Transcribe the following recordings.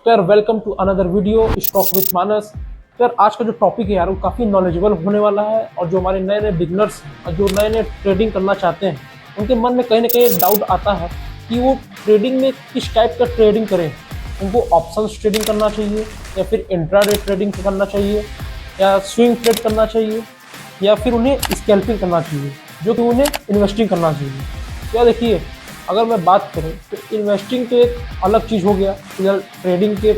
तो यार welcome to another video stock with Manas. तो यार आज का जो टॉपिक है यार वो काफ़ी नॉलेजेबल होने वाला है और जो हमारे नए नए बिगनर्स और जो नए नए ट्रेडिंग करना चाहते हैं उनके मन में कहीं ना कहीं डाउट आता है कि वो ट्रेडिंग में किस टाइप का ट्रेडिंग करें। उनको ऑप्शंस ट्रेडिंग करना चाहिए या फिर इंट्राडे ट्रेडिंग करना चाहिए या स्विंग ट्रेड करना चाहिए या फिर उन्हें स्कैल्पिंग करना चाहिए जो कि उन्हें इन्वेस्टिंग करना चाहिए। तो यार देखिए, अगर मैं बात करूं तो इन्वेस्टिंग तो एक अलग चीज़ हो गया, फिलहाल ट्रेडिंग के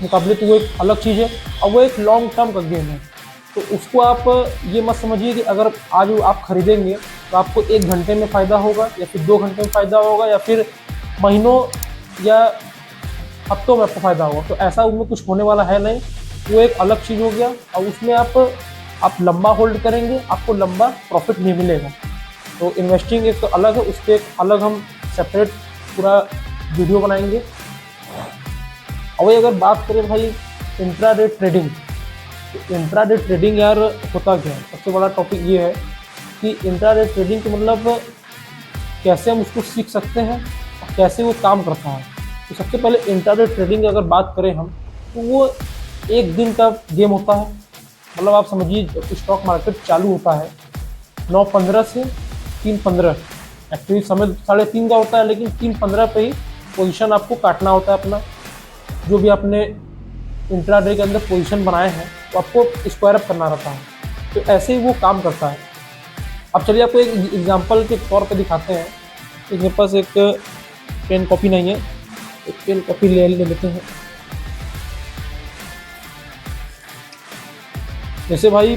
मुकाबले तो वो एक अलग चीज़ है और वो एक लॉन्ग टर्म का गेम है। तो उसको आप ये मत समझिए कि अगर आज आप खरीदेंगे तो आपको 1 घंटे में फ़ायदा होगा या फिर 2 घंटे में फ़ायदा होगा या फिर महीनों या हफ्तों में आपको फ़ायदा होगा। तो ऐसा उसमें कुछ होने वाला है नहीं, वो एक अलग चीज़ हो गया और उसमें आप लंबा होल्ड करेंगे आपको लंबा प्रॉफिट नहीं मिलेगा। तो इन्वेस्टिंग एक तो अलग है, उस पर एक अलग हम सेपरेट पूरा वीडियो बनाएंगे। और वही अगर बात करें भाई इंट्राडे ट्रेडिंग, तो इंट्राडे ट्रेडिंग यार होता क्या है। सबसे बड़ा टॉपिक ये है कि इंट्राडे ट्रेडिंग का मतलब कैसे हम उसको सीख सकते हैं और कैसे वो काम करता है। तो सबसे पहले इंट्राडे ट्रेडिंग की अगर बात करें हम तो वो एक दिन का गेम होता है। मतलब आप समझिए स्टॉक मार्केट चालू होता है 9:15 से 3:15। एक्चुअली समय 3:30 का होता है लेकिन 3:15 पे ही पोजीशन आपको काटना होता है अपना। जो भी आपने इंट्राडे के अंदर पोजीशन बनाए हैं तो आपको स्क्वायर अप करना रहता है। तो ऐसे ही वो काम करता है। अब चलिए आपको एक एग्जांपल के तौर पे दिखाते हैं। तो मेरे पास एक पेन कॉपी नहीं है, एक पेन कॉपी ले लेते हैं। जैसे भाई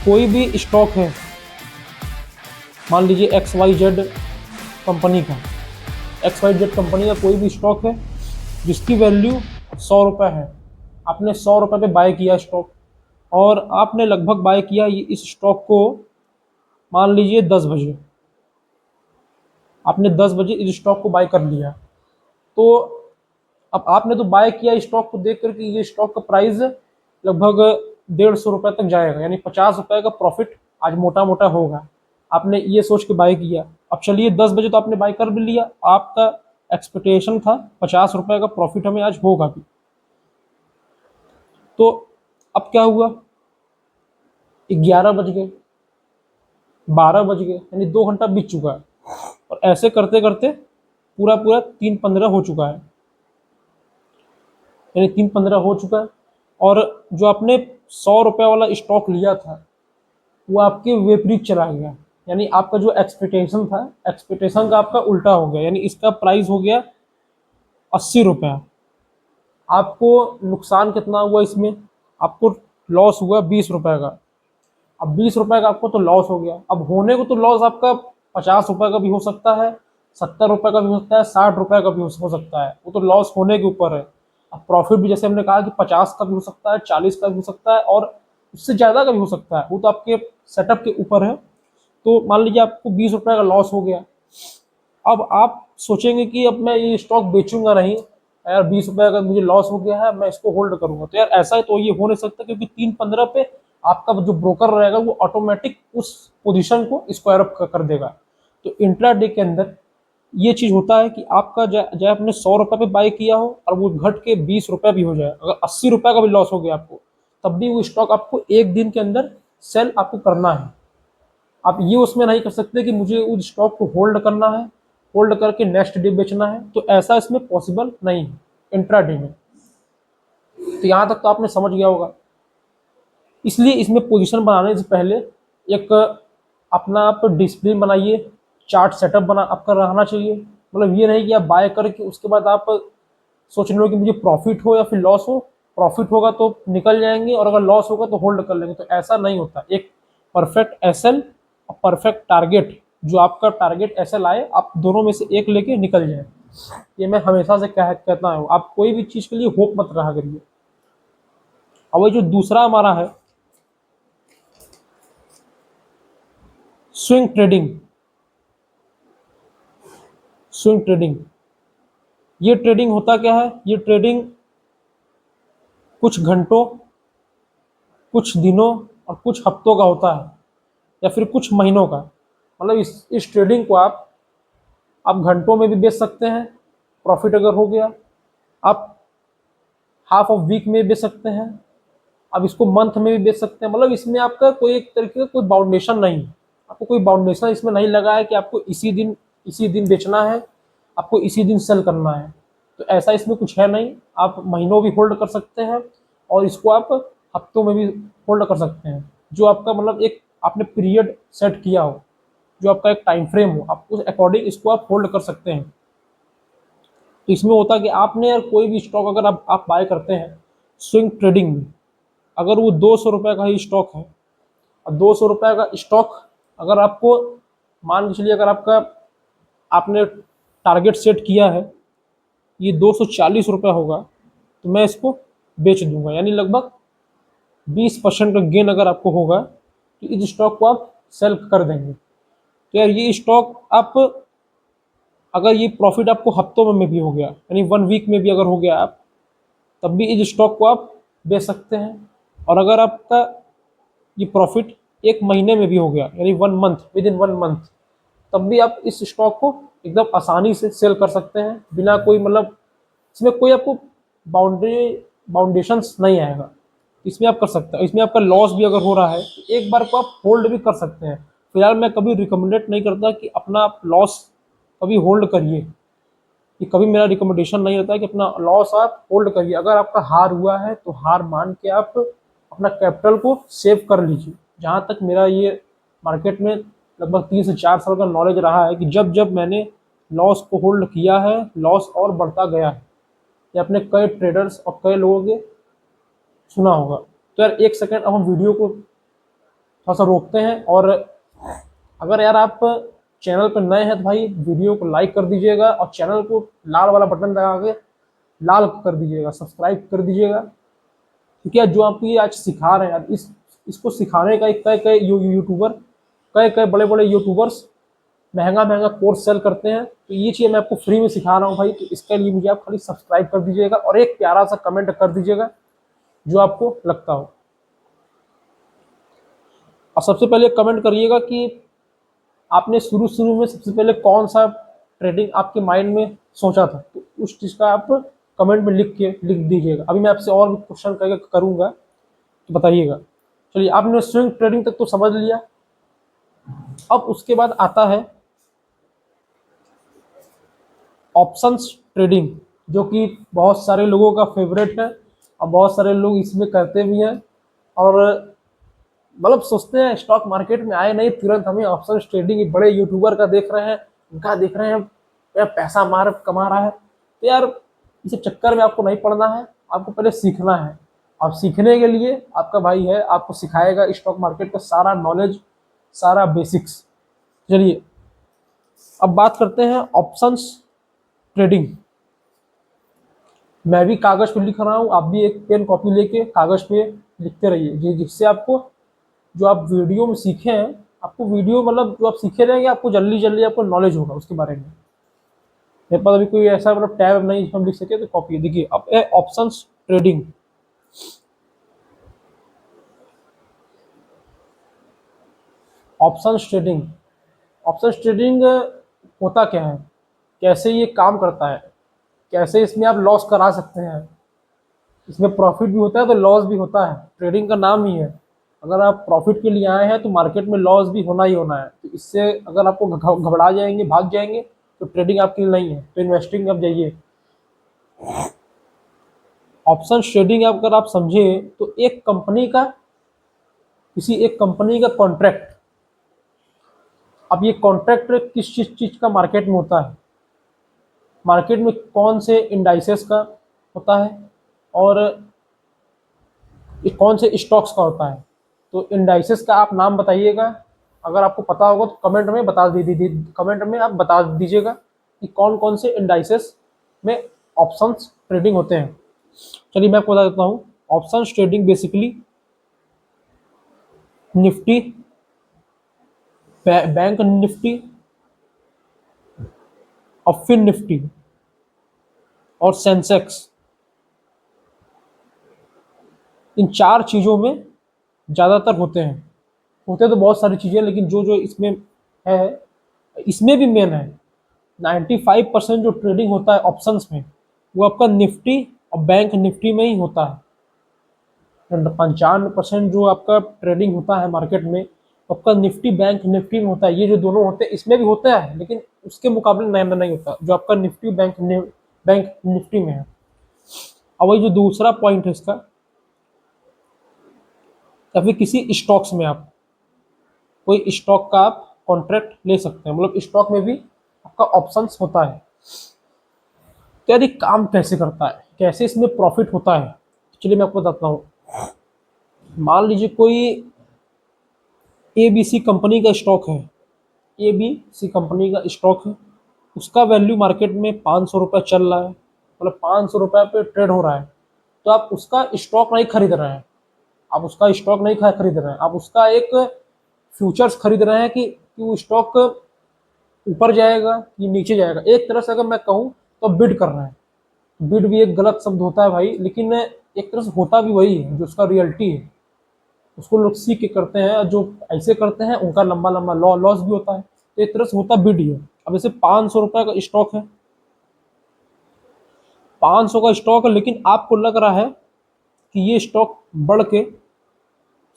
कोई भी स्टॉक है, मान लीजिए XYZ कंपनी का, XYZ कंपनी का कोई भी स्टॉक है जिसकी वैल्यू 100 रुपये है। आपने 100 रुपये पे बाय किया स्टॉक और आपने लगभग बाय किया इस स्टॉक को मान लीजिए 10 बजे। आपने 10 बजे इस स्टॉक को बाय कर लिया। तो अब आपने तो बाय किया स्टॉक को देख कर कि ये स्टॉक का प्राइस लगभग 150 रुपये तक जाएगा, यानी 50 रुपये का प्रॉफिट आज मोटा मोटा होगा। आपने ये सोच के बाय किया। अब चलिए 10 बजे तो आपने बाय कर भी लिया, आपका एक्सपेक्टेशन था 50 रुपये का प्रॉफिट हमें आज होगा भी। तो अब क्या हुआ, 11 बज गए, 12 बज गए, यानी 2 घंटा बीत चुका है और ऐसे करते करते पूरा 3:15 हो चुका है, यानी 3:15 हो चुका है। और जो आपने 100 रुपये वाला स्टॉक लिया था वो आपके विपरीत चला गया, यानी आपका जो एक्सपेक्टेशन था एक्सपेक्टेशन का आपका उल्टा हो गया, यानी इसका प्राइस हो गया 80 रुपये। आपको नुकसान कितना हुआ इसमें, आपको लॉस हुआ 20 रुपये का। अब 20 रुपये का आपको तो लॉस हो गया। अब होने को तो लॉस आपका 50 रुपये का भी हो सकता है, 70 रुपये का भी हो सकता है, 60 रुपये का भी हो सकता है। वो तो लॉस होने के ऊपर है। अब प्रॉफिट भी जैसे हमने कहा कि 50 का भी हो सकता है, 40 का भी हो सकता है और उससे ज़्यादा का भी हो सकता है। वो तो आपके सेटअप के ऊपर है। तो मान लीजिए आपको 20 रुपये का लॉस हो गया। अब आप सोचेंगे कि अब मैं ये स्टॉक बेचूंगा नहीं यार, 20 रुपये का मुझे लॉस हो गया है, मैं इसको होल्ड करूंगा। तो यार ऐसा तो ये हो नहीं सकता, क्योंकि 3:15 पे आपका जो ब्रोकर रहेगा वो ऑटोमेटिक उस पोजीशन को स्क्वायर अप कर देगा। तो इंट्राडे के अंदर ये चीज़ होता है कि आपका चाहे आपने 100 रुपये पे बाय किया हो और वो घट के 20 रुपये भी हो जाए, अगर 80 रुपये का भी लॉस हो गया आपको, तब भी वो स्टॉक आपको एक दिन के अंदर सेल आपको करना है। आप ये उसमें नहीं कर सकते कि मुझे उस स्टॉक को होल्ड करना है, होल्ड करके नेक्स्ट डे बेचना है। तो ऐसा इसमें पॉसिबल नहीं है इंट्राडे में। तो यहाँ तक तो आपने समझ गया होगा। इसलिए इसमें पोजीशन बनाने से पहले एक अपना आप डिसिप्लिन बनाइए, चार्ट सेटअप बना आपका रहना चाहिए। मतलब ये नहीं कि आप बाय करके उसके बाद आप सोच लो कि मुझे प्रॉफिट हो या फिर लॉस हो, प्रॉफिट होगा तो निकल जाएंगे और अगर लॉस होगा तो होल्ड कर लेंगे। तो ऐसा नहीं होता। एक परफेक्ट एसएल और परफेक्ट टारगेट, जो आपका टारगेट एसएल आए, आप दोनों में से एक लेके निकल जाए। ये मैं हमेशा से कहता हूँ, आप कोई भी चीज़ के लिए होप मत रहा करिए। और वही जो दूसरा हमारा है स्विंग ट्रेडिंग। स्विंग ट्रेडिंग, ये ट्रेडिंग होता क्या है, ये ट्रेडिंग कुछ घंटों, कुछ दिनों और कुछ हफ्तों का होता है या फिर कुछ महीनों का। मतलब इस ट्रेडिंग को आप घंटों में भी बेच सकते हैं, प्रॉफिट अगर हो गया, आप हाफ ऑफ वीक में बेच सकते हैं, आप इसको मंथ में भी बेच सकते हैं। मतलब इसमें आपका कोई एक तरीके का कोई बाउंडेशन नहीं है, आपको कोई बाउंडेशन इसमें नहीं लगा है कि आपको इसी दिन बेचना है, आपको इसी दिन सेल करना है। तो ऐसा इसमें कुछ है नहीं, आप महीनों भी होल्ड कर सकते हैं और इसको आप हफ्तों में भी होल्ड कर सकते हैं। जो आपका मतलब एक आपने पीरियड सेट किया हो, जो आपका एक टाइम फ्रेम हो, आप उस अकॉर्डिंग इसको आप होल्ड कर सकते हैं। तो इसमें होता है कि आपने यार कोई भी स्टॉक अगर आप बाय करते हैं स्विंग ट्रेडिंग में, अगर वो 200 रुपये का ही स्टॉक है, और 200 रुपये का स्टॉक अगर आपको मान के चलिए, अगर आपका आपने टारगेट सेट किया है ये 240 रुपये होगा, तो मैं इसको बेच दूंगा, यानी लगभग 20% का गेन अगर आपको होगा तो इस स्टॉक को आप सेल कर देंगे। तो यार ये स्टॉक आप अगर ये प्रॉफिट आपको हफ्तों में भी हो गया, यानी 1 वीक में भी अगर हो गया, आप तब भी इस स्टॉक को आप बेच सकते हैं। और अगर आपका ये प्रॉफिट 1 महीने में भी हो गया, यानी 1 मंथ, विद इन 1 मंथ, तब भी आप इस स्टॉक को एकदम आसानी से सेल कर सकते हैं, बिना कोई मतलब इसमें कोई आपको बाउंडेशंस नहीं आएगा। इसमें आप कर सकते हैं। इसमें आपका लॉस भी अगर हो रहा है तो एक बार को आप होल्ड भी कर सकते हैं। फिलहाल मैं कभी रिकमेंडेड नहीं करता कि अपना आप लॉस कभी होल्ड करिए, ये कभी मेरा रिकमेंडेशन नहीं रहता है कि अपना लॉस आप होल्ड करिए। अगर आपका हार हुआ है तो हार मान के आप अपना कैपिटल को सेव कर लीजिए। जहाँ तक मेरा ये मार्केट में लगभग 3 से 4 साल का नॉलेज रहा है कि जब जब मैंने लॉस को होल्ड किया है, लॉस और बढ़ता गया है। ये अपने कई ट्रेडर्स और कई लोगों के सुना होगा। तो यार एक सेकंड, अब हम वीडियो को थोड़ा सा रोकते हैं, और अगर यार आप चैनल पर नए हैं तो भाई वीडियो को लाइक कर दीजिएगा और चैनल को लाल वाला बटन दबा के लाल कर दीजिएगा, सब्सक्राइब कर दीजिएगा। क्योंकि यार जो आप ये आज सिखा रहे हैं यार, इसको सिखाने का कई कई यूट्यूबर, कई कई बड़े बड़े यूट्यूबर्स महंगा महंगा कोर्स सेल करते हैं। तो ये चीज़ मैं आपको फ्री में सिखा रहा हूँ भाई, तो इसके लिए मुझे आप खाली सब्सक्राइब कर दीजिएगा और एक प्यारा सा कमेंट कर दीजिएगा जो आपको लगता हो। और सबसे पहले कमेंट करिएगा कि आपने शुरू शुरू में सबसे पहले कौन सा ट्रेडिंग आपके माइंड में सोचा था, तो उस चीज़ का आप कमेंट में लिख दीजिएगा। अभी मैं आपसे और भी क्वेश्चन करूँगा, तो बताइएगा। चलिए, आपने स्विंग ट्रेडिंग तक तो समझ लिया। अब उसके बाद आता है ऑप्शंस ट्रेडिंग, जो कि बहुत सारे लोगों का फेवरेट है और बहुत सारे लोग इसमें करते भी हैं। और मतलब सोचते हैं स्टॉक मार्केट में आए नहीं तुरंत हमें ऑप्शंस ट्रेडिंग, बड़े यूट्यूबर का देख रहे हैं, उनका देख रहे हैं यार पैसा मार कमा रहा है। तो यार इस चक्कर में आपको नहीं पड़ना है, आपको पहले सीखना है। अब सीखने के लिए आपका भाई है, आपको सिखाएगा स्टॉक मार्केट का सारा नॉलेज, सारा बेसिक्स। चलिए अब बात करते हैं ऑप्शंस ट्रेडिंग। मैं भी कागज पे लिख रहा हूँ, आप भी एक पेन कॉपी लेके कागज पे लिखते रहिए, जिससे आपको जो आप वीडियो में सीखे हैं, आपको वीडियो मतलब जो आप सीखे रहेंगे, आपको जल्दी जल्दी आपको नॉलेज होगा उसके बारे में। मेरे पास अभी कोई ऐसा मतलब टैब नहीं हम लिख सके, तो कॉपी देखिए। अब है options trading. Options trading, options trading होता क्या है, कैसे ये काम करता है, कैसे इसमें आप लॉस करा सकते हैं। इसमें प्रॉफिट भी होता है तो लॉस भी होता है, ट्रेडिंग का नाम ही है। अगर आप प्रॉफिट के लिए आए हैं तो मार्केट में लॉस भी होना ही होना है। तो इससे अगर आपको घबरा जाएंगे, भाग जाएंगे, तो ट्रेडिंग आपके लिए नहीं है, तो इन्वेस्टिंग अब जाइए। ऑप्शन ट्रेडिंग अगर आप समझे तो एक कंपनी का, किसी एक कंपनी का कॉन्ट्रैक्ट, अब ये कॉन्ट्रैक्ट किस चीज का मार्केट में होता है, मार्केट में कौन से इंडाइसेस का होता है और ये कौन से स्टॉक्स का होता है। तो इंडाइसेस का आप नाम बताइएगा, अगर आपको पता होगा तो कमेंट में कमेंट में आप बता दीजिएगा कि कौन कौन से इंडाइसेस में ऑप्शंस ट्रेडिंग होते हैं। चलिए मैं आपको बता देता हूँ। Options trading basically Nifty, bank Nifty और फिन निफ्टी और सेंसेक्स, इन 4 चीज़ों में ज़्यादातर होते हैं। होते तो बहुत सारी चीज़ें, लेकिन जो जो इसमें है, इसमें भी मेन है, 95% जो ट्रेडिंग होता है ऑप्शंस में वो आपका निफ्टी और बैंक निफ्टी में ही होता है। 95% जो आपका ट्रेडिंग होता है मार्केट में आपका निफ्टी बैंक निफ्टी में होता है। ये जो दोनों होते हैं इसमें भी होता है लेकिन उसके मुकाबले नया नहीं होता जो आपका निफ्टी बैंक निफ्टी में है। और वही जो दूसरा पॉइंट है इसका, या फिर किसी स्टॉक्स में आप कोई स्टॉक का आप कॉन्ट्रैक्ट ले सकते हैं, मतलब स्टॉक में भी आपका ऑप्शंस होता है। तो यार ये काम कैसे करता है, कैसे इसमें प्रॉफिट होता है, चलिए मैं आपको बताता हूँ। मान लीजिए कोई ABC कंपनी का स्टॉक है, ABC कंपनी का स्टॉक है, उसका वैल्यू मार्केट में 500 रुपये चल रहा है, मतलब 500 रुपये पे ट्रेड हो रहा है। तो आप उसका स्टॉक नहीं खरीद रहे हैं, आप उसका स्टॉक नहीं खरीद रहे हैं, आप उसका एक फ्यूचर्स खरीद रहे हैं कि वो स्टॉक ऊपर जाएगा कि नीचे जाएगा। एक तरह से अगर मैं कहूँ तो बिड कर रहे हैं। बिड भी एक गलत शब्द होता है भाई, लेकिन एक तरह से होता भी वही है जो उसका रियलिटी है। उसको लोग सीख के करते हैं, जो ऐसे करते हैं उनका लंबा लंबा लॉस भी होता है। तो एक तरह से होता बिड ही है। अब जैसे 500 रुपये का स्टॉक है, 500 का स्टॉक है, लेकिन आपको लग रहा है कि ये स्टॉक बढ़ के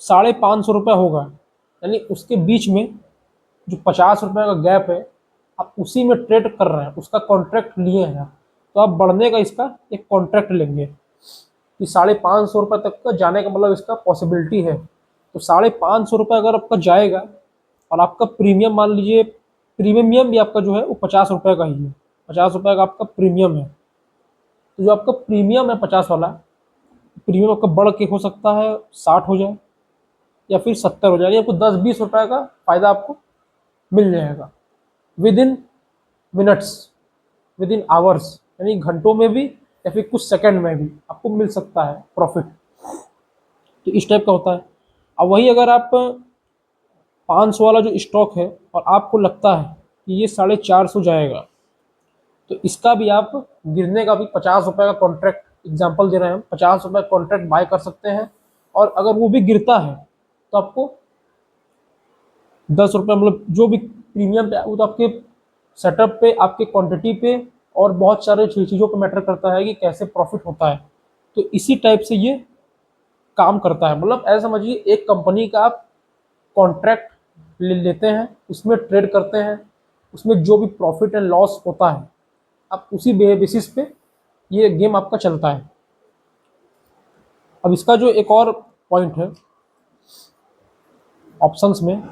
550 रुपये होगा, यानी उसके बीच में जो 50 रुपये का गैप है आप उसी में ट्रेड कर रहे हैं, उसका कॉन्ट्रैक्ट लिए हैं। तो आप बढ़ने का इसका एक कॉन्ट्रैक्ट लेंगे कि 550 रुपये तक का जाने का मतलब इसका पॉसिबिलिटी है। तो 550 रुपये अगर आपका जाएगा और आपका प्रीमियम मान लीजिए, प्रीमियम भी आपका जो है वो 50 रुपये का ही है, 50 रुपये का आपका प्रीमियम है। तो जो आपका प्रीमियम है 50 वाला, प्रीमियम आपका बढ़ के हो सकता है 60 हो जाए या फिर 70 हो जाए, आपको 10-20 रुपये का फायदा आपको मिल जाएगा with in minutes, with in hours, यानी घंटों में भी या फिर कुछ सेकंड में भी आपको मिल सकता है प्रॉफिट। तो इस टाइप का होता है। अब वही अगर आप 500 वाला जो स्टॉक है और आपको लगता है कि ये 450 जाएगा, तो इसका भी आप गिरने का भी 50 रुपये का कॉन्ट्रैक्ट, एग्जाम्पल दे रहे हैं हम, 50 रुपये कॉन्ट्रैक्ट बाय कर सकते हैं। और अगर वो भी गिरता है तो आपको 10 रुपये, मतलब जो भी प्रीमियम पे वो तो आपके सेटअप पे, आपके क्वांटिटी पे और बहुत सारे चीज़ों पे मैटर करता है कि कैसे प्रॉफिट होता है। तो इसी टाइप से ये काम करता है। मतलब ऐसा समझिए एक कंपनी का आप कॉन्ट्रैक्ट लेते हैं, उसमें ट्रेड करते हैं, उसमें जो भी प्रॉफिट एंड लॉस होता है आप उसी बेसिस पे ये गेम आपका चलता है। अब इसका जो एक और पॉइंट है ऑप्शंस में,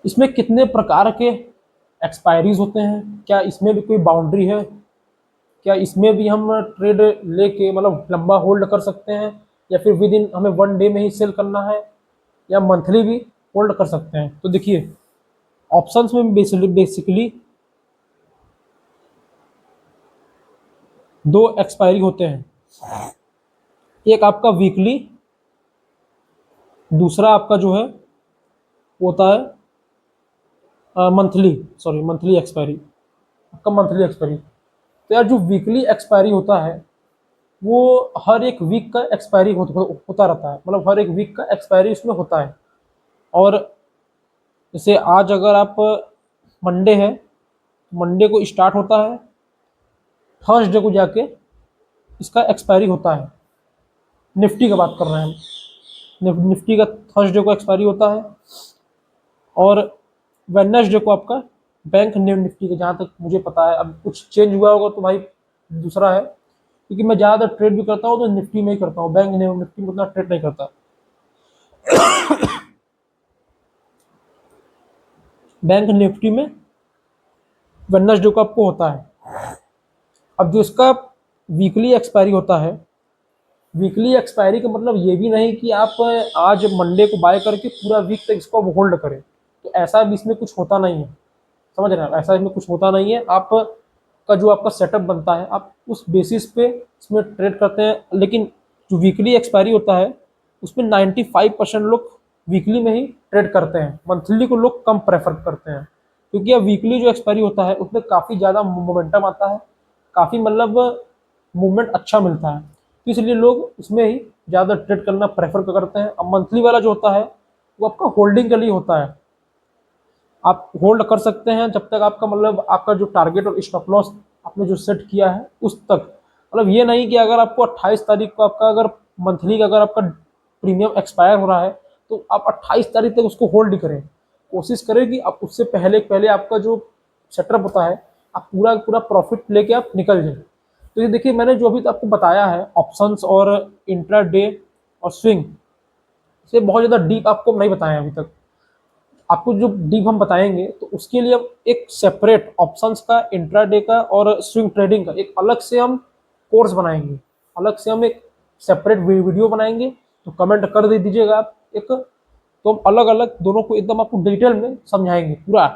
इसमें कितने प्रकार के एक्सपायरीज होते हैं, क्या इसमें भी कोई बाउंड्री है, क्या इसमें भी हम ट्रेड लेके मतलब लंबा होल्ड कर सकते हैं, या फिर विद इन हमें 1 डे में ही सेल करना है, या मंथली भी होल्ड कर सकते हैं। तो देखिए ऑप्शंस में बेसिकली 2 एक्सपायरी होते हैं, एक आपका वीकली, दूसरा आपका जो है होता है मंथली, सॉरी मंथली एक्सपायरी, आपका मंथली एक्सपायरी। तो यार जो वीकली एक्सपायरी होता है वो हर एक वीक का एक्सपायरी होता रहता है, मतलब हर एक वीक का एक्सपायरी इसमें होता है। और जैसे आज अगर आप मंडे है, मंडे को स्टार्ट होता है, थर्सडे को जाके इसका एक्सपायरी होता है। निफ्टी का बात कर रहे हैं हम, निफ्टी का थर्सडे को एक्सपायरी होता है और वेडनेसडे को आपका बैंक निफ्टी का, जहाँ तक मुझे पता है, अब कुछ चेंज हुआ होगा तो भाई दूसरा है, क्योंकि मैं ज़्यादातर ट्रेड भी करता हूँ तो निफ्टी में ही करता हूँ, बैंक निफ्टी में उतना ट्रेड नहीं करता। बैंक निफ्टी में वेडनेसडे को आपको होता है। अब जो इसका वीकली एक्सपायरी होता है, वीकली एक्सपायरी का मतलब ये भी नहीं कि आप आज मंडे को बाय करके पूरा वीक तक इसको होल्ड करें, तो ऐसा भी इसमें कुछ होता नहीं है, समझ रहे हैं, ऐसा इसमें कुछ होता नहीं है। आप का जो आपका सेटअप बनता है आप उस बेसिस पे इसमें ट्रेड करते हैं। लेकिन जो वीकली एक्सपायरी होता है उसमें 95% लोग वीकली में ही ट्रेड करते हैं, मंथली को लोग कम प्रेफर करते हैं, क्योंकि अब वीकली जो एक्सपायरी होता है उसमें काफ़ी ज़्यादा मोमेंटम आता है, काफ़ी मतलब मूवमेंट अच्छा मिलता है, तो इसलिए लोग उसमें ही ज़्यादा ट्रेड करना प्रेफर करते हैं। अब मंथली वाला जो होता है वो आपका होल्डिंग के लिए होता है, आप होल्ड कर सकते हैं जब तक आपका मतलब आपका जो टारगेट और स्टॉप लॉस आपने जो सेट किया है उस तक। मतलब ये नहीं कि अगर आपको 28 तारीख को आपका अगर मंथली का अगर आपका प्रीमियम एक्सपायर हो रहा है तो आप 28 तारीख तक उसको होल्ड ही करें। कोशिश करें कि आप उससे पहले पहले आपका जो सेटअप होता है आप पूरा पूरा प्रॉफिट लेके आप निकल जाए। तो ये देखिए मैंने जो अभी आपको बताया है ऑप्शंस और इंट्रा डे और स्विंग, से बहुत ज़्यादा डीप आपको नहीं बताया अभी तक। आपको जो डीप हम बताएंगे तो उसके लिए हम एक सेपरेट ऑप्शंस का, इंट्राडे का और स्विंग ट्रेडिंग का एक अलग से हम कोर्स बनाएंगे, अलग से हम एक सेपरेट वीडियो बनाएंगे। तो कमेंट कर दे दीजिएगा आप एक, तो हम अलग अलग दोनों को एकदम आपको डिटेल में समझाएंगे पूरा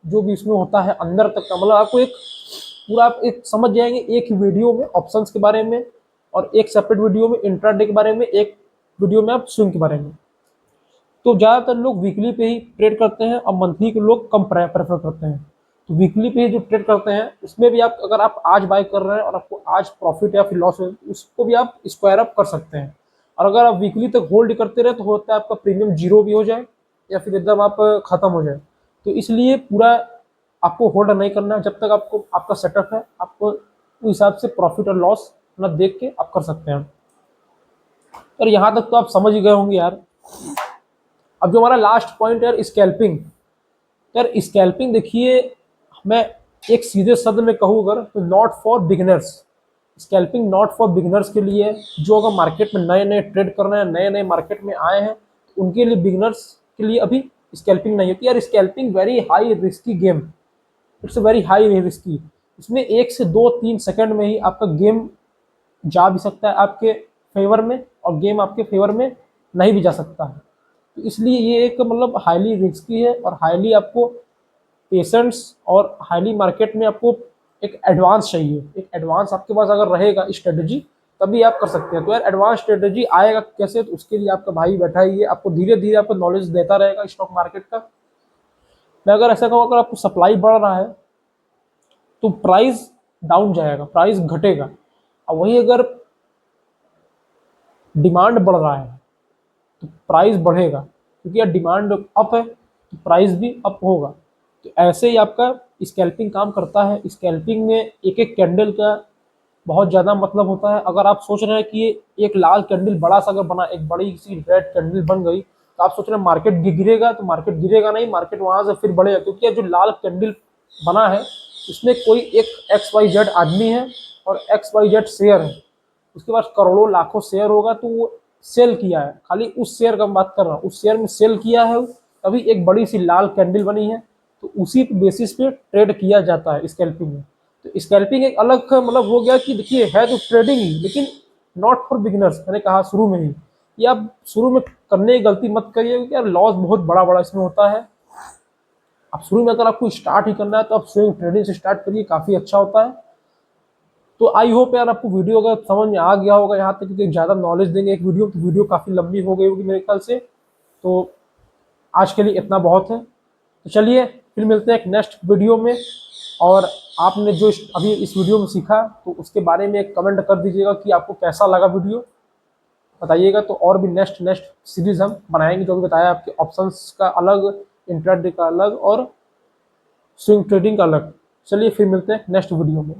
जो भी इसमें होता है अंदर तक का। मतलब आपको एक पूरा आप एक समझ जाएंगे एक ही वीडियो में ऑप्शंस के बारे में, और एक सेपरेट वीडियो में इंट्राडे के बारे में, एक वीडियो में आप स्विंग के बारे में। तो ज़्यादातर लोग वीकली पे ही ट्रेड करते हैं और मंथली के लोग कम प्रेफर करते हैं। तो वीकली पे ही जो ट्रेड करते हैं उसमें भी आप अगर आप आज बाय कर रहे हैं और आपको आज प्रॉफिट या फिर लॉस है उसको भी आप स्क्वायर अप कर सकते हैं। और अगर आप वीकली तक होल्ड करते रहे तो होता है आपका प्रीमियम जीरो भी हो जाए या फिर एकदम आप खत्म हो जाए। तो इसलिए पूरा आपको होल्ड नहीं करना है जब तक आपको आपका सेटअप है, आपको उस हिसाब से प्रॉफिट और लॉस अपना देख के आप कर सकते हैं। और यहाँ तक तो आप समझ ही गए होंगे यार। अब जो हमारा लास्ट पॉइंट है स्कैल्पिंग। यार स्कैल्पिंग देखिए, मैं एक सीधे शब्द में कहूँ अगर तो not for beginners. Scalping not for beginners के लिए जो अगर मार्केट में नए नए ट्रेड कर रहे हैं, नए नए मार्केट में आए हैं, तो उनके लिए, बिगिनर्स के लिए अभी स्कैल्पिंग नहीं होती। यार scalping very high risky game, it's very high risky. इसमें 1 से 2-3 सेकंड में ही आपका गेम जा भी सकता है आपके फेवर में, और गेम आपके फेवर में नहीं भी जा सकता है। तो इसलिए ये एक मतलब हाईली रिस्की है और हाईली आपको पेशेंस और हाईली मार्केट में आपको एक एडवांस चाहिए। एक एडवांस आपके पास अगर रहेगा स्ट्रेटजी तभी आप कर सकते हैं। तो यार एडवांस स्ट्रेटजी आएगा कैसे, तो उसके लिए आपका भाई बैठा ही है, आपको धीरे धीरे आपको नॉलेज देता रहेगा स्टॉक मार्केट का। मैं अगर ऐसा कहूँ, अगर आपको सप्लाई बढ़ रहा है तो प्राइस डाउन जाएगा, प्राइस घटेगा। और वही अगर डिमांड बढ़ रहा है तो प्राइस बढ़ेगा, क्योंकि यार डिमांड अप है तो प्राइस भी अप होगा। तो ऐसे ही आपका स्कैल्पिंग काम करता है। स्कैल्पिंग में एक एक कैंडल का बहुत ज़्यादा मतलब होता है। अगर आप सोच रहे हैं कि ये एक लाल कैंडल बड़ा सा अगर बना, एक बड़ी सी रेड कैंडल बन गई, तो आप सोच रहे हैं मार्केट गिरेगा, तो मार्केट गिरेगा नहीं, मार्केट वहां से फिर बढ़ेगा। क्योंकि जो लाल कैंडल बना है उसमें कोई एक XYZ आदमी है और XYZ शेयर है, उसके पास करोड़ों लाखों शेयर होगा, तो वो सेल किया है, खाली उस शेयर का बात कर रहा हूँ, उस शेयर में सेल किया है, तभी एक बड़ी सी लाल कैंडल बनी है। तो उसी बेसिस पे ट्रेड किया जाता है स्कैल्पिंग में। तो स्कैल्पिंग एक अलग मतलब हो गया कि देखिए है तो ट्रेडिंग ही, लेकिन नॉट फॉर बिगिनर्स। मैंने कहा शुरू में ही, ये आप शुरू में करने की गलती मत करिए, क्योंकि यार लॉस बहुत बड़ा बड़ा इसमें होता है। आप शुरू में अगर आपको स्टार्ट ही करना है तो आप स्विंग ट्रेडिंग से स्टार्ट करिए, काफ़ी अच्छा होता है। तो आई होप यार आपको वीडियो अगर समझ में आ गया होगा यहाँ तक, क्योंकि ज़्यादा नॉलेज देंगे एक वीडियो तो वीडियो काफ़ी लंबी हो गई होगी मेरे ख्याल से। तो आज के लिए इतना बहुत है। तो चलिए फिर मिलते हैं एक नेक्स्ट वीडियो में। और आपने जो अभी इस वीडियो में सीखा तो उसके बारे में एक कमेंट कर दीजिएगा कि आपको कैसा लगा वीडियो, बताइएगा। तो और भी नेक्स्ट नेक्स्ट सीरीज हम बनाएंगे, जो भी बताया आपके ऑप्शंस का अलग, इंट्राडे का अलग और स्विंग ट्रेडिंग का अलग। चलिए फिर मिलते हैं नेक्स्ट वीडियो में।